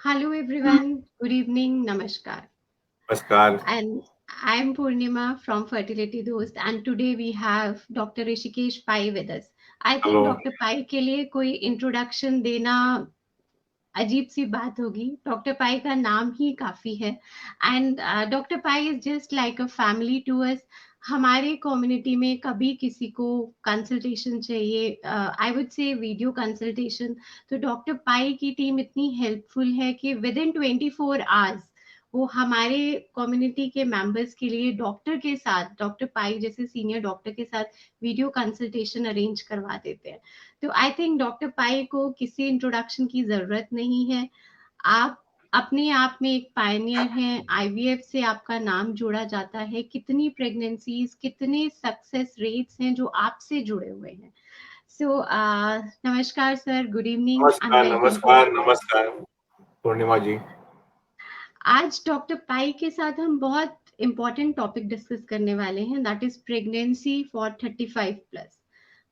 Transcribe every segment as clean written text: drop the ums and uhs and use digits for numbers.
Hello everyone, good evening, namaskar. नमस्कार। And I'm Purnima from Fertility Dost and today we have Dr. Rishikesh Pai with us. I hello. think Dr. Pai के लिए कोई introduction देना अजीब सी बात होगी. Doctor पाई का नाम ही काफी है and doctor Pai is just like a family to us. हमारे कम्युनिटी में कभी किसी को कंसल्टेशन चाहिए, I would say video consultation, तो डॉक्टर पाई की टीम इतनी हेल्पफुल है कि विद इन 24 आवर्स वो हमारे कम्युनिटी के मेंबर्स के लिए डॉक्टर के साथ, डॉक्टर पाई जैसे सीनियर डॉक्टर के साथ वीडियो कंसल्टेशन अरेंज करवा देते हैं. तो आई थिंक डॉक्टर पाई को किसी इंट्रोडक्शन की जरूरत नहीं है. आप अपने आप में एक पायनियर हैं. आईवीएफ से आपका नाम जोड़ा जाता है. कितनी प्रेगनेंसीज, कितने सक्सेस रेट्स हैं जो आपसे जुड़े हुए हैं. सो नमस्कार सर, गुड इवनिंग एंड नमस्कार, वेलकम टू नमस्कार, आवर नमस्कार पूर्णिमा जी। आज डॉक्टर पाई के साथ हम बहुत इंपॉर्टेंट टॉपिक डिस्कस करने वाले हैं, that is pregnancy for 35 plus.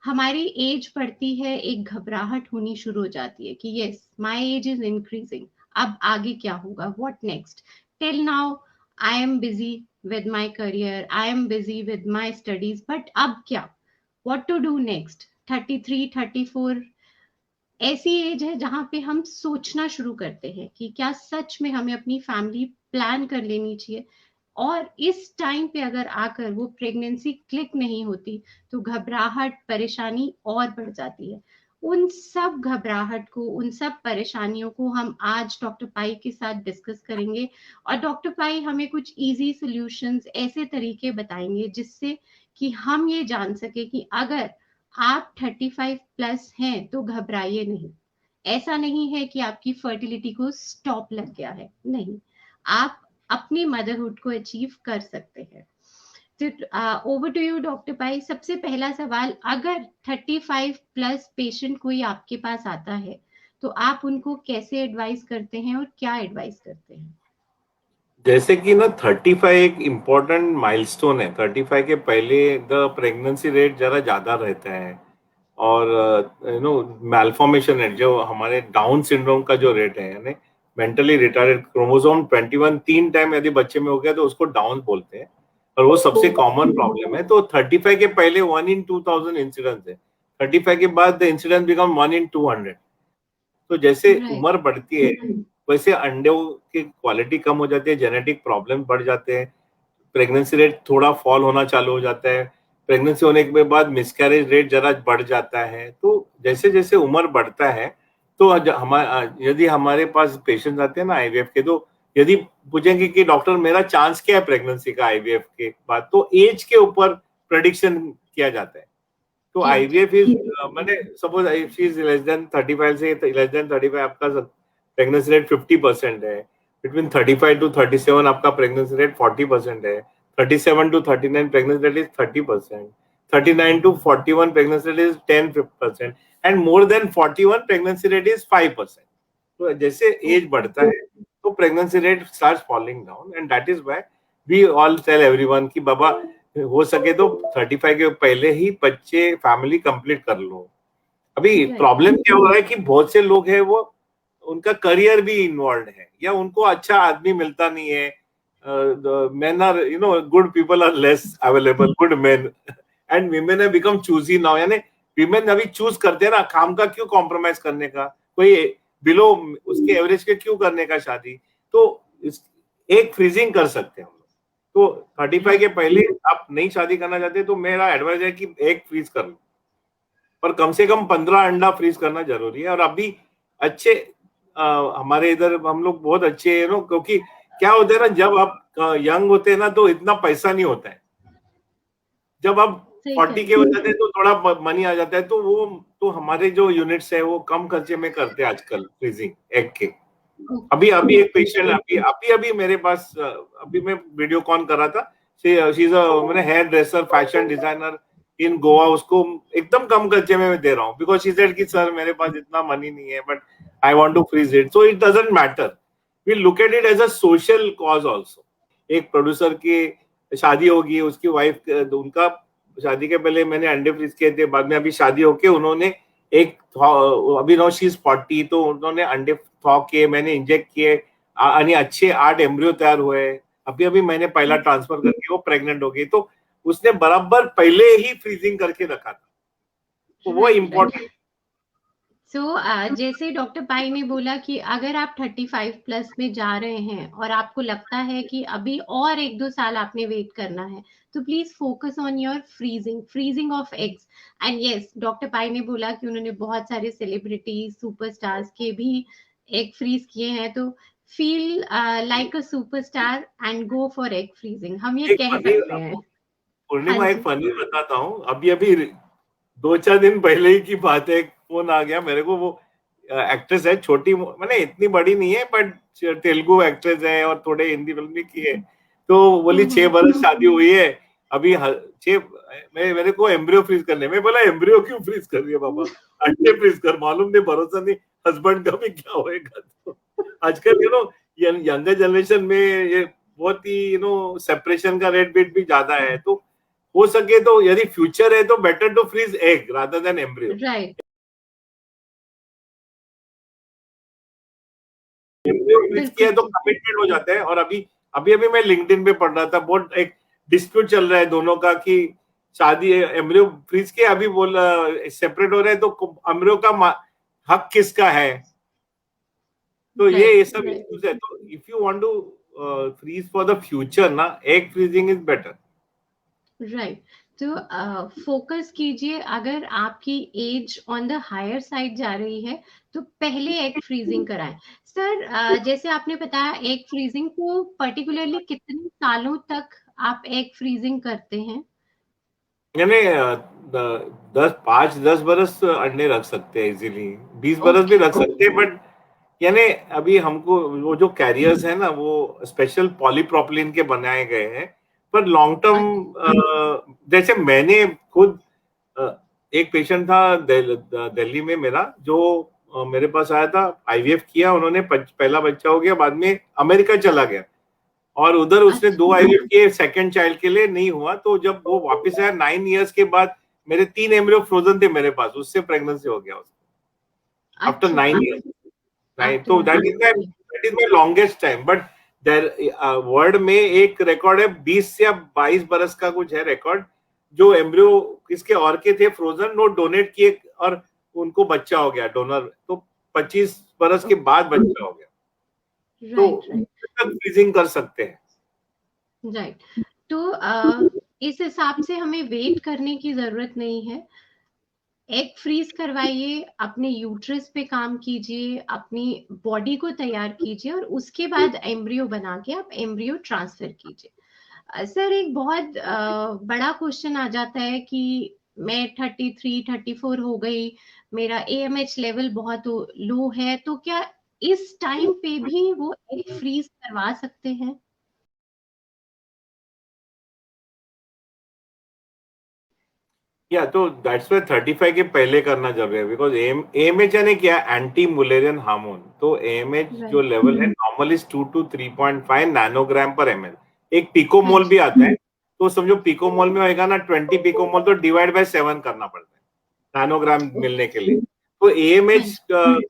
हमारी एज बढ़ती है, एक घबराहट होनी शुरू हो जाती है कि yes my age is increasing, अब आगे क्या होगा, what next. Till now I am busy with my career, I am busy with my studies, but अब क्या, व्हाट टू डू नेक्स्ट. 33 34 ऐसी एज है जहां पे हम सोचना शुरू करते हैं कि क्या सच में हमें अपनी फैमिली प्लान कर लेनी चाहिए. और इस टाइम पे अगर आकर वो प्रेगनेंसी क्लिक नहीं होती तो घबराहट, परेशानी और बढ़ जाती है. उन सब घबराहट को, उन सब परेशानियों को हम आज डॉक्टर पाई के साथ डिस्कस करेंगे. और डॉक्टर पाई हमें कुछ इजी सॉल्यूशंस, ऐसे तरीके बताएंगे जिससे कि हम ये जान सके कि अगर आप 35 प्लस हैं तो घबराइए नहीं. ऐसा नहीं है कि आपकी फर्टिलिटी को स्टॉप लग गया है, नहीं. आप अपनी मदरहुड को अचीव कर सकते हैं. तो ओवर टू यू डॉक्टर पाई. सबसे पहला सवाल, अगर 35 प्लस पेशेंट कोई आपके पास आता है तो आप उनको कैसे एडवाइस करते हैं और क्या एडवाइस करते हैं? जैसे कि ना 35 एक इम्पोर्टेंट माइलस्टोन है। 35 के पहले द प्रेगनेंसी रेट जरा ज्यादा रहता है और मैलफॉर्मेशन रेट, जो हमारे डाउन सिंड्रोम का जो रेट है, यानी मेंटली रिटार्डेड क्रोमोसोम 21 तीन टाइम यदि बच्चे में हो गया तो उसको डाउन बोलते हैं और वो सबसे कॉमन प्रॉब्लम है. तो 35 के पहले 1 in 2000 इंसिडेंस है. 35 के बाद द इंसिडेंस बिकम 1 in 200. तो जैसे राइट. उम्र बढ़ती है वैसे अंडों की क्वालिटी कम हो जाती है, जेनेटिक प्रॉब्लम बढ़ जाते हैं, प्रेगनेंसी रेट थोड़ा फॉल होना चालू हो जाता है, प्रेगनेंसी होने के बाद मिसकैरेज रेट जरा बढ़ जाता है. तो जैसे जैसे उम्र बढ़ता है तो यदि हमारे पास पेशेंट्स आते हैं ना आईवीएफ के, तो यदि पूछेंगे कि डॉक्टर मेरा चांस क्या है प्रेगनेंसी का आईवीएफ के बाद, तो एज के ऊपर प्रेडिक्शन किया जाता है. तो जी. आईवीएफ इज, मैंने suppose if she is less than 35 से लेस देन 35 आपका प्रेगनेंसी रेट 50% है. बिटवीन 35 to 37 आपका प्रेगनेंसी रेट 40% है. 37 to 39 pregnancy rate is 30%. 39 to 41 pregnancy rate is 10% and more than 41 pregnancy rate is 5%. तो जैसे एज बढ़ता है तो pregnancy rate start falling down and that is why we all tell everyone कि बाबा हो सके तो 35 के पहले ही बच्चे फैमिली कंप्लीट कर लो. अभी राइट. प्रॉब्लम क्या हो रहा है कि बहुत से लोग हैं वो उनका करियर भी इन्वॉल्व है या उनको अच्छा आदमी मिलता नहीं है. Men are good people are less available, good men, and women have become choosy now. यानी विमेन अभी चूज करते हैं ना, काम का क्यों कॉम्प्रोमाइज करने का, कोई बिलो उसके एवरेज के क्यों करने का शादी. तो एक फ्रीजिंग कर सकते हैं हम लोग. तो 35 के राइट. पहले आप नई शादी करना चाहते हैं तो मेरा एडवाइस है कि एक फ्रीज कर लो, पर कम से कम 15 अंडा फ्रीज करना जरूरी है. और अभी अच्छे हमारे इधर हम लोग बहुत अच्छे है ना, क्योंकि क्या होता है ना, जब आप यंग होते हैं ना तो इतना पैसा नहीं होता है. जब आप सही कह 40 रहे के हैं. हो जाते हैं तो थोड़ा मनी आ जाता है. तो वो, तो हमारे जो यूनिट्स है वो कम खर्चे में करते हैं आजकल फ्रीजिंग एग के. अभी ओके. अभी एक पेशेंट अभी अभी अभी मेरे पास अभी मैं वीडियो कॉल कर रहा था. शी इज अ मैंने hairdresser, fashion designer in Goa. उसको एकदम कम खर्चे में मैं दे रहा हूँ बिकॉज शी सेड कि सर मेरे पास इतना मनी नहीं है but I want to freeze it. So it doesn't matter, we look at it as a social cause also. एक प्रोड्यूसर की शादी होगी, उसकी वाइफ, उनका शादी के पहले मैंने अंडे फ्रीज किए थे, बाद में अभी शादी होके उन्होंने एक अभी नो शी इज 40, तो उन्होंने अंडे थॉ किए, मैंने इंजेक्ट किए आणि अच्छे 8 एम्ब्रियो तैयार हुए। अभी अभी मैंने पहला ट्रांसफर करके वो प्रेग्नेंट हो गई, तो उसने बराबर पहले ही फ्रीजिंग करके रखा था, तो वो इम्पोर्टेंट। सो जैसे डॉक्टर पाई ने बोला कि अगर आप 35 प्लस में जा रहे हैं और आपको लगता है कि अभी और 1-2 साल आपने वेट करना है, तो please focus on your freezing of eggs. And yes, doctor Pai ने बोला कि उन्होंने बहुत सारे सेलिब्रिटी सुपरस्टार्स के भी एग फ्रीज किए हैं, तो feel like a superstar and go for egg freezing, हम ये एक कह फनी, सकते हैं। हाँ पूर्णिमा एक जी। फनी बताता हूँ। अभी अभी 2-4 दिन पहले ही की बात है, एक फोन आ गया मेरे को। वो एक्ट्रेस है, छोटी, मैंने इतनी बड़ी नहीं है, बट तेलुगु एक्ट्रेस है और थोड़े हिंदी फिल्म भी की है। तो बोली 6 बरस शादी हुई है अभी, 6, मेरे को एम्ब्रियो फ्रीज करने में। बोला एम्ब्रियो क्यों फ्रीज कर रही है बाबा, अंडे फ्रीज कर, मालूम नहीं, भरोसा नहीं हस्बैंड का भी क्या होएगा। तो आजकल यंगर जनरेशन में ये बहुत ही सेपरेशन का रेट भी ज्यादा है, तो हो सके तो यदि फ्यूचर है तो better to freeze egg rather than embryo. Right. Embryo freeze किया बिल्कुल है तो ठीक। कमिटमेंट हो जाता है। और अभी अभी अभी मैं लिंक्डइन पे पढ़ रहा था, बहुत एक डिस्प्यूट चल रहा है दोनों का कि शादी एम्ब्रियो फ्रीज के अभी बोल सेपरेट हो रहे हैं, तो एम्ब्रियो का हक किसका है। तो ये राइट सब राइट इश्यूज है। तो if you want to freeze for the future ना, egg freezing is better. Right. तो फोकस कीजिए, अगर आपकी age on the higher side जा रही है तो पहले एग फ्रीजिंग कराएं। सर जैसे आपने बताया एग फ्रीजिंग, को पर्टिकुलरली कितने सालों तक आप एग फ्रीजिंग करते हैं? यानी 5-10 बरस अंडे रख सकते हैं इजीली, 20 बरस भी ओके। रख सकते हैं। बट यानी अभी हमको वो जो कैरियर्स है ना, वो स्पेशल पॉलीप्रोपिलीन के बनाए गए हैं। पर लॉन्ग टर्म, जैसे मैंने खुद एक पेशेंट था दिल्ली में मेरा, जो मेरे पास आया था, आईवीएफ किया उन्होंने, पहला बच्चा हो गया, बाद में अमेरिका चला गया और उधर उसने 2 अच्छा आईवीएफ किए, सेकंड चाइल्ड के लिए नहीं हुआ। तो जब वो वापस आया 9 इयर्स के बाद, मेरे 3 एम्ब्रियो फ्रोजन थे मेरे पास, उससे प्रेगनेंसी हो गया उसको आफ्टर अच्छा। 9 इयर्स। नहीं, आफ्टर तो 9। That is my longest time. But there world में एक रिकॉर्ड है 20 या 22 बरस का कुछ है रिकॉर्ड, जो एम्ब्रियो किसके और के थे फ्रोजन, वो डोनेट किए और उनको बच्चा हो गया डोनर, तो 25 बरस के बाद बच्चा हो गया। तो राइट राइट फ्रीजिंग कर सकते हैं। राइट। तो इस हिसाब से हमें वेट करने की जरूरत नहीं है। एग फ्रीज करवाइए, अपने यूट्रस पे काम कीजिए, अपनी बॉडी को तैयार कीजिए और उसके बाद एम्ब्रियो बना के आप एम्ब्रियो ट्रांसफर कीजिए। सर एक बहुत बड़ा क्वेश्चन आ जाता है कि मैं 33-34 हो गई, मेरा एएमएच लेवल बहुत लो है, तो क्या इस टाइम पे भी वो एग फ्रीज करवा सकते हैं? या तो दैट्स वाई 35 के पहले करना जरूरी है, बिकॉज एएमएच यानी क्या, एंटी मुलेरियन हार्मोन। तो एएमएच जो राइट। लेवल है नॉर्मल इज 2 to 3.5 नैनोग्राम पर एमएल। एक हाँ पिकोमोल जी। भी आता है, तो समझो पिकोमोल में होएगा ना 20 पिकोमोल, तो डिवाइड बाय 7 करना पड़ता है नैनोग्राम मिलने के लिए। तो हाँ एएमएच जी।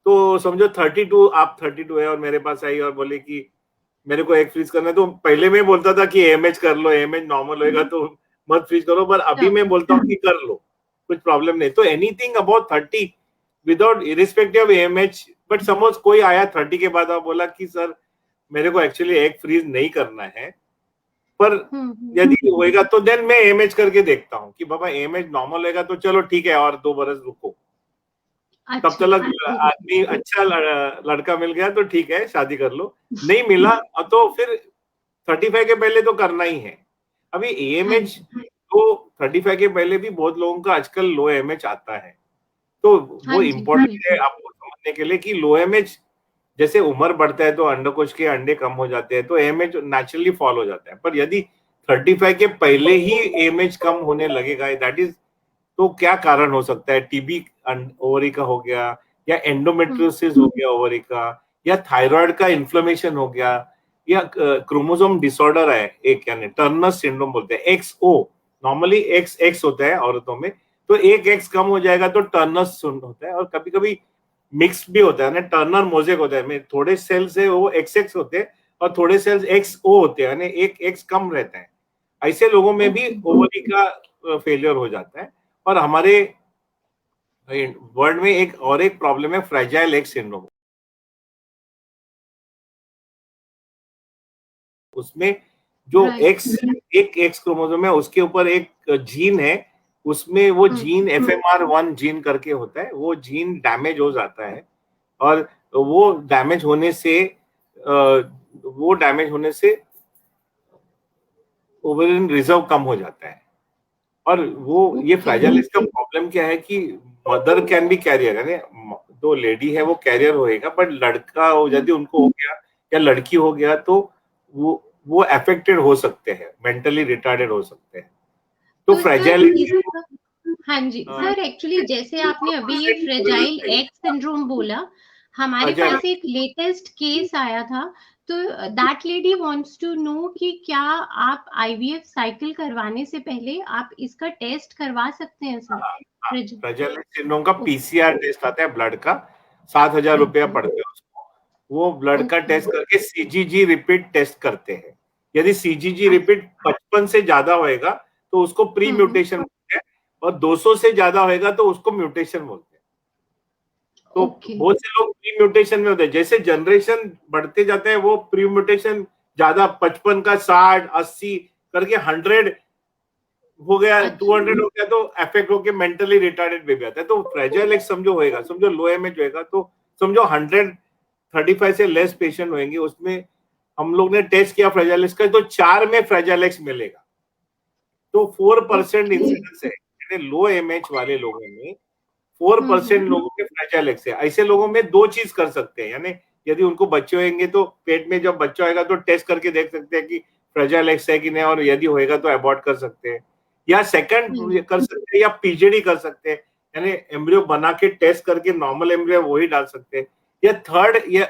तो समझो 32, आप 32 है और मेरे पास आई और बोले कि मेरे को एग फ्रीज करना है, तो पहले मैं बोलता था कि एएमएच कर लो, एएमएच नॉर्मल होएगा तो मत फ्रीज करो, पर अभी हाँ। मैं बोलता हूँ कि कर लो, कुछ प्रॉब्लम नहीं। तो anything about 30 without irrespective of AMH. But suppose कोई आया 30 के बाद और बोला कि सर मेरे को एक्चुअली एग फ्रीज नहीं करना है, पर हम्म। यदि होएगा तो देन मैं एएमएच करके देखता हूँ कि बाबा एएमएच नॉर्मल होएगा तो चलो ठीक है और 2 बरस रुको, तब अच्छा। तक आदमी अच्छा लड़का मिल गया तो ठीक है शादी कर लो, नहीं मिला तो फिर 35 के पहले तो करना ही है। अभी हाँ एएमएच जी। तो 35 के पहले भी बहुत लोगों का आजकल लो एएमएच आता है। तो हाँ वो जी। इम्पोर्टेंट है बिल्कुल। आपको समझने के लिए कि लो एएमएच, जैसे उम्र बढ़ता है तो अंडकोश के अंडे कम हो जाते हैं, तो एएमएच नेचुरली फॉल हो जाता है। पर यदि 35 के पहले ही एएमएच कम होने लगेगा, दैट इज, तो क्या कारण हो सकता है, टीबी ओवरी का हो गया, या हम्म। एंडोमेट्रियोसिस हो गया ओवरी का, या थायराइड का इन्फ्लेमेशन हो गया, या क्रोमोसोम डिसऑर्डर है एक, यानी टर्नर सिंड्रोम बोलते हैं, एक्सओ। नॉर्मली एक्स एक्स होता है औरतों में, तो एक एक्स कम हो जाएगा तो टर्नर सिंड्रोम होता है, और कभी कभी मिक्स भी होता है ना, टर्नर मोजेक होता है, थोड़े सेल्स है वो एक्स होते हैं और थोड़े सेल्स एक्स ओ होते हैं, यानी एक एक्स कम रहता है। ऐसे लोगों में भी ओवरी का फेलियर हो जाता है। और हमारे वर्ल्ड में एक प्रॉब्लम है फ्रेजाइल एग सिंड्रोम। उसमें जो एक एक्स क्रोमोसोम है उसके ऊपर एक जीन है, उसमें वो जीन FMR1 जीन करके होता है, वो जीन डैमेज हो जाता है, और वो डैमेज होने से ओवेरियन रिजर्व कम हो जाता है। और वो ये फ्रेजाइल एग्स का प्रॉब्लम क्या है कि मदर कैन बी कैरियर, यानी जो लेडी है वो कैरियर होएगा, बट लड़का हो यदि उनको हो गया या लड़की हो गया तो वो अफेक्टेड हो सकते हैं, मेंटली रिटार्डेड हो सकते हैं। तो फ्रेजाइल, हाँ जी सर, एक्चुअली जैसे आपने अभी ये फ्रेजाइल एग सिंड्रोम बोला, हमारे पास एक लेटेस्ट केस आया था, तो that lady wants to know कि क्या आप IVF साइकिल करवाने से पहले आप इसका टेस्ट करवा सकते हैं सर? फ्रेजाइल एग सिंड्रोम का PCR टेस्ट आता है ब्लड का, 7,000 रुपया पड़ता है उसको। वो ब्लड का टेस्ट करके CGG रिपीट टेस्ट करते हैं। यदि CGG रिपीट 55 से ज्यादा होएगा तो उसको प्री म्यूटेशन बोलते हैं, और 200 से ज्यादा होएगा तो उसको म्यूटेशन बोलते हैं। तो बहुत से लोग प्री म्यूटेशन में होते हैं, जैसे जनरेशन बढ़ते जाते हैं वो प्री म्यूटेशन ज्यादा 55 का 60 80 करके 100 हो गया, 200 हो गया, तो अफेक्ट होके मेंटली रिटार्डेड बेबी आता है। तो फ्रेजाइल एग समझो होएगा, समझो लो एमएच होएगा, तो समझो 135 से लेस पेशेंट होंगे, उसमें हम लोग ने टेस्ट किया फ्रेजाइल एग्स का, तो 4 में फ्रेजाइल एग्स मिलेगा। तो 4% इंसिडेंस है, यानी लो एमएच वाले लोगों में 4% लोगों के फ्रेजाइल एग्स है। ऐसे लोगों में दो चीज कर सकते हैं, यानी यदि उनको बच्चे होंगे तो पेट में जब बच्चा होगा तो टेस्ट करके देख सकते हैं कि फ्रेजाइल एग्स है कि नहीं, और यदि होएगा तो अबॉर्ट कर सकते हैं, या सेकंड कर सकते हैं, या PGD कर सकते हैं, यानी एम्ब्रियो बना के टेस्ट करके नॉर्मल एम्ब्रियो वही डाल सकते हैं, या थर्ड या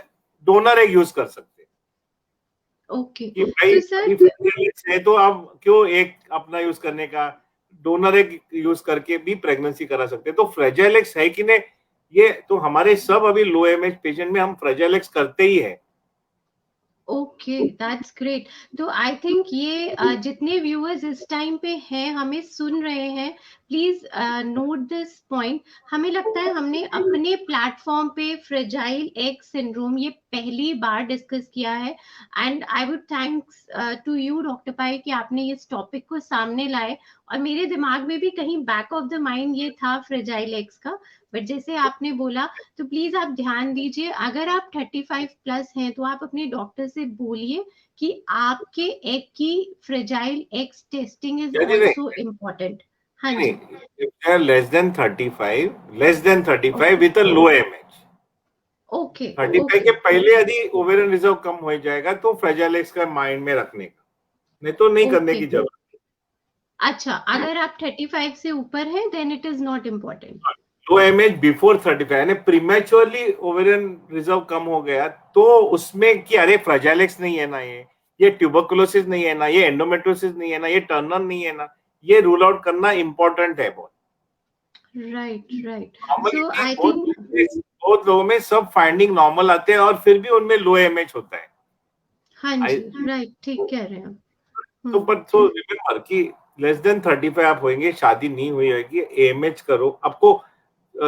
डोनर एग यूज कर सकते हैं। ओके, कि भाई फ्रेजाइल एग्स है तो आप क्यों एक अपना यूज करने का, डोनर एग यूज करके भी प्रेगनेंसी करा सकते हैं। तो फ्रेजाइल एग्स है कि नहीं, ये तो हमारे सब अभी लो एमएच पेशेंट में हम फ्रेजाइल एग्स करते ही है। Okay, that's great. तो आई थिंक ये जितने व्यूअर्स इस टाइम पे हैं, हमें सुन रहे हैं, प्लीज नोट दिस पॉइंट। हमें लगता है हमने अपने प्लेटफॉर्म पे फ्रेजाइल एग सिंड्रोम ये पहली बार डिस्कस किया है, and I would thanks to you doctor Pai कि आपने इस टॉपिक को सामने लाए। और मेरे दिमाग में भी कहीं बैक ऑफ द माइंड ये था फ्रेजाइल एग्स का, बट जैसे आपने बोला, तो प्लीज आप ध्यान दीजिए, अगर आप 35 प्लस हैं तो आप अपने डॉक्टर से बोलिए कि आपके एग की fragile eggs testing is also important. हाँ जी, if they are less than 35 with a low MH, okay 35 के पहले यदि ओवेरियन रिजर्व कम हो जाएगा तो फ्रेजाइल एग्स का माइंड में रखने का, नहीं तो नहीं करने की जरूरत। अच्छा, अगर आप 35 से ऊपर हैं then it is not important. Low MH before 35, यानी प्रीमेच्योरली ओवेरियन रिजर्व कम हो गया तो उसमें कि अरे फ्रेजाइल एग्स नहीं है ना, ये ट्यूबरकुलोसिस नहीं है ना, ये एंडोमेट्रियोसिस नहीं है ना, ये टर्नर नहीं है ना, ये रूल आउट करना इंपॉर्टेंट है बहुत। राइट। सो आई थिंक बहुत लोगों में सब फाइंडिंग नॉर्मल आते हैं और फिर भी उनमें लो एमएच होता है। हाँ जी, राइट, ठीक कह रहे हैं। तो पर तो रिमेम्बर कि लेस देन 35 आप होंगे, शादी नहीं हुई होगी, AMH करो। आपको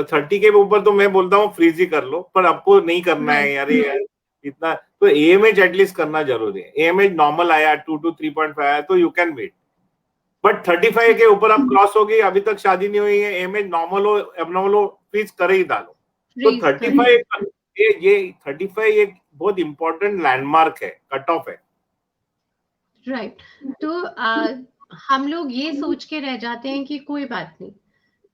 30 के ऊपर तो मैं बोलता हूँ फ्रीज ही कर लो, पर आपको नहीं करना है यार इतना, तो AMH एटलीस्ट करना जरूरी है। AMH नॉर्मल आया 2 to 3.5 आया तो यू कैन वेट, बट 35 के ऊपर आप क्रॉस हो गई, अभी तक शादी नहीं हुई है, AMH नॉर्मल हो एबनॉर्मल हो, फ्रीज कर ही डालो। तो 35 ये 35 एक बहुत इंपॉर्टेंट लैंडमार्क है, कट ऑफ है। राइट। तो हम लोग ये सोच के रह जाते हैं कि कोई बात नहीं,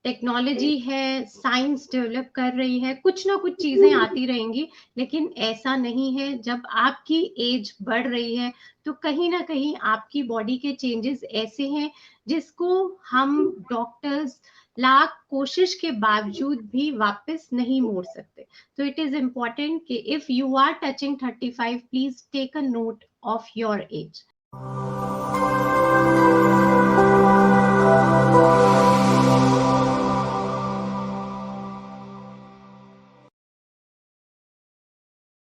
टेक्नोलॉजी है, साइंस डेवलप कर रही है, कुछ ना कुछ चीजें आती रहेंगी, लेकिन ऐसा नहीं है। जब आपकी एज बढ़ रही है तो कहीं ना कहीं आपकी बॉडी के चेंजेस ऐसे हैं जिसको हम डॉक्टर्स लाख कोशिश के बावजूद भी वापस नहीं मोड़ सकते। तो इट इज इम्पोर्टेंट कि if you are touching 35, please take a note of your as.